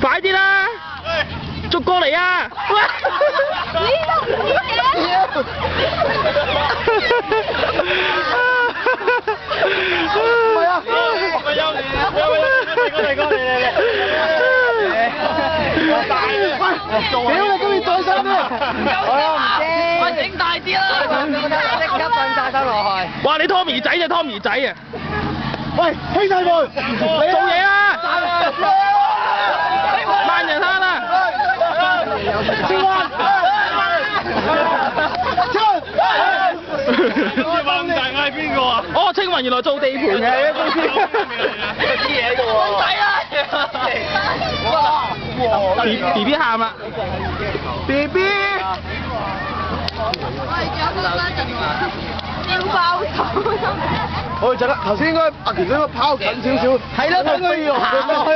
快啲啦！捉過嚟啊！你都唔知嘅。唔係啊！屌你今日再生啲！我唔知。喂，整大啲啦！即刻瞓晒身落去。哇！你 Tommy 仔就 Tommy 仔啊！喂，兄弟們，做嘢啦！萬人坑啦！青灣，青雲大嗌邊個啊？哦，青雲原來做地盤嘅公司。啲嘢嘅喎。公仔啊！哇 ！B B 喊啦 ！B B。燒包頭。我哋陣間頭先應該阿權應該拋近少少。係咯，等佢行落去。